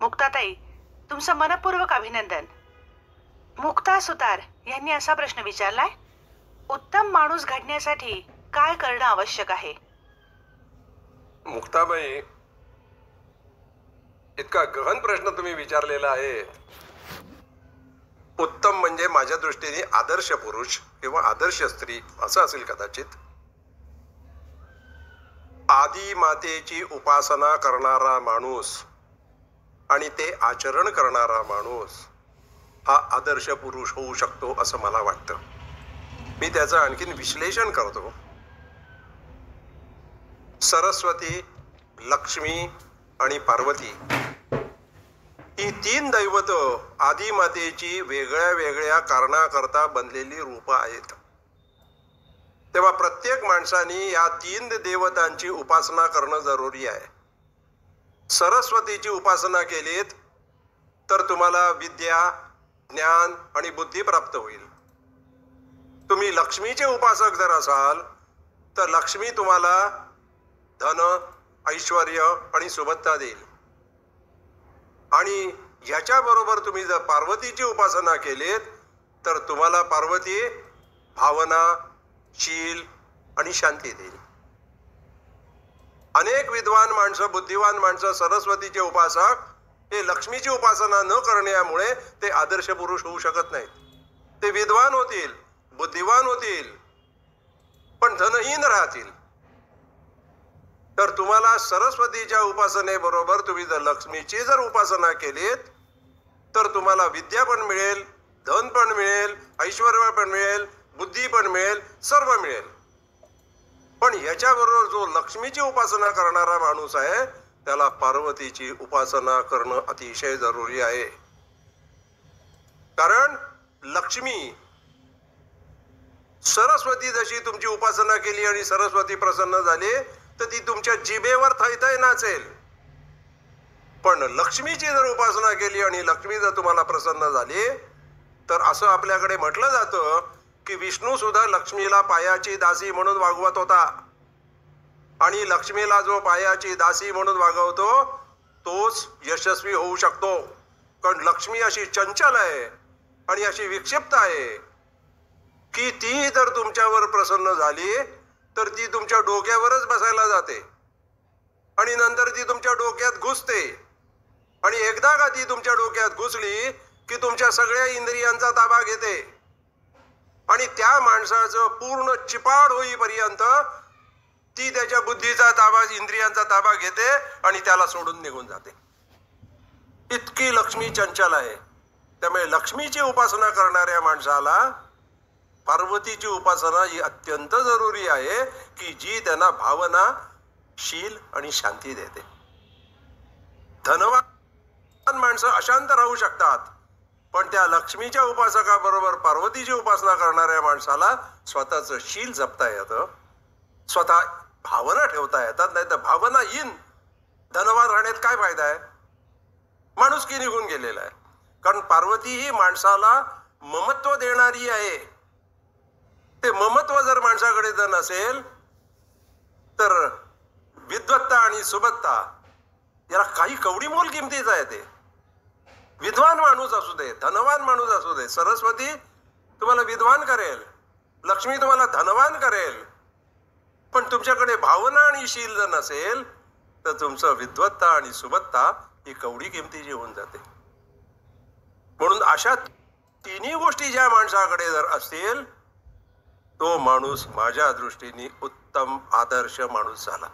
मुक्ताताई, तुमचं मनपूर्वक अभिनंदन. मुक्ता सुतार यांनी असा प्रश्न विचारलाय, उत्तम माणूस घडण्यासाठी काय करणं आवश्यक आहे? मुक्ताबाई, इतका गहन प्रश्न तुम्ही विचारलेला आहे. उत्तम म्हणजे माझ्या दृष्टीने आदर्श पुरुष किंवा आदर्श स्त्री असं असेल कदाचित. आदी मातेची उपासना करणारा माणूस आणि ते आचरण करणारा माणूस हा आदर्श पुरुष होऊ शकतो असं मला वाटतं. मी त्याचं आणखीन विश्लेषण करतो. सरस्वती, लक्ष्मी आणि पार्वती ही तीन दैवत आदी मातेची वेगळ्या वेगळ्या कारणाकरता बनलेली रूप आहेत. तेव्हा प्रत्येक माणसाने या तीन देवतांची उपासना करणं जरुरी आहे. सरस्वतीची उपासना केलीत तर तुम्हाला विद्या, ज्ञान आणि बुद्धी प्राप्त होईल. तुम्ही लक्ष्मीचे उपासक जर असाल तर लक्ष्मी तुम्हाला धन, ऐश्वर्य आणि सुबत्ता देईल. आणि ह्याच्या बरोबर तुम्ही जर पार्वतीची उपासना केलीत तर तुम्हाला पार्वती भावना, शील आणि शांती देईल. अनेक विद्वान माणसं, बुद्धिवान माणसं सरस्वतीचे उपासक हे लक्ष्मीची उपासना न करण्यामुळे ते आदर्श पुरुष होऊ शकत नाहीत. ते विद्वान होतील, बुद्धिवान होतील, पण धनहीन राहतील. तर तुम्हाला सरस्वतीच्या उपासनेबरोबर तुम्ही जर लक्ष्मीची जर उपासना केलीत तर तुम्हाला विद्या पण मिळेल, धन पण मिळेल, ऐश्वर्य पण मिळेल, बुद्धी पण मिळेल, सर्व मिळेल. पण ह्याच्याबरोबर जो लक्ष्मीची उपासना करणारा माणूस आहे त्याला पार्वतीची उपासना करणं अतिशय जरुरी आहे. कारण लक्ष्मी, सरस्वती जशी तुमची उपासना केली आणि सरस्वती प्रसन्न झाली तर ती तुमच्या जिभेवर थैथय नाचेल. पण लक्ष्मीची जर उपासना केली आणि लक्ष्मी जर तुम्हाला प्रसन्न झाली तर असं आपल्याकडे म्हटलं जातं की विष्णू सुद्धा लक्ष्मीला पायाची दासी म्हणून वागवत होता. आणि लक्ष्मीला जो पायाची दासी म्हणून वागवतो तोच यशस्वी होऊ शकतो. कारण लक्ष्मी अशी चंचल आहे आणि अशी विक्षिप्त आहे की ती जर तुमच्यावर प्रसन्न झाली तर ती तुमच्या डोक्यावरच बसायला जाते आणि नंतर ती तुमच्या डोक्यात घुसते. आणि एकदा का ती तुमच्या डोक्यात घुसली की तुमच्या सगळ्या इंद्रियांचा ताबा घेते आणि त्या माणसाचं पूर्ण चिपाड होईपर्यंत ती त्याच्या बुद्धीचा ताबा, इंद्रियांचा ताबा घेते आणि त्याला सोडून निघून जाते. इतकी लक्ष्मी चंचल आहे. त्यामुळे लक्ष्मीची उपासना करणाऱ्या माणसाला पार्वतीची उपासना ही अत्यंत जरुरी आहे की जी त्यांना भावना, शील आणि शांती देते. धनवान माणसं अशांत राहू शकतात पण त्या लक्ष्मीच्या उपासकाबरोबर पार्वतीची उपासना करणाऱ्या माणसाला स्वतःचं शील जपता येतं, स्वतः भावना ठेवता येतात. नाही तर भावनाहीन धनवान राहण्यात काय फायदा आहे? माणुसकी निघून गेलेला आहे. कारण पार्वती ही माणसाला ममत्व देणारी आहे. ते ममत्व जर माणसाकडे जर नसेल तर विद्वत्ता आणि सुबत्ता याला काही कवडी मोल किमतीच आहे. ते विद्वान माणूस असू दे, धनवान माणूस असू दे, सरस्वती तुम्हाला विद्वान करेल, लक्ष्मी तुम्हाला धनवान करेल, पण तुमच्याकडे भावना आणि शील जर नसेल तर तुमचं विद्वत्ता आणि सुबत्ता ही कवडी किमतीची होऊन जाते. म्हणून अशा तिन्ही गोष्टी ज्या माणसाकडे जर असतील तो माणूस माझ्या दृष्टीने उत्तम आदर्श माणूस झाला.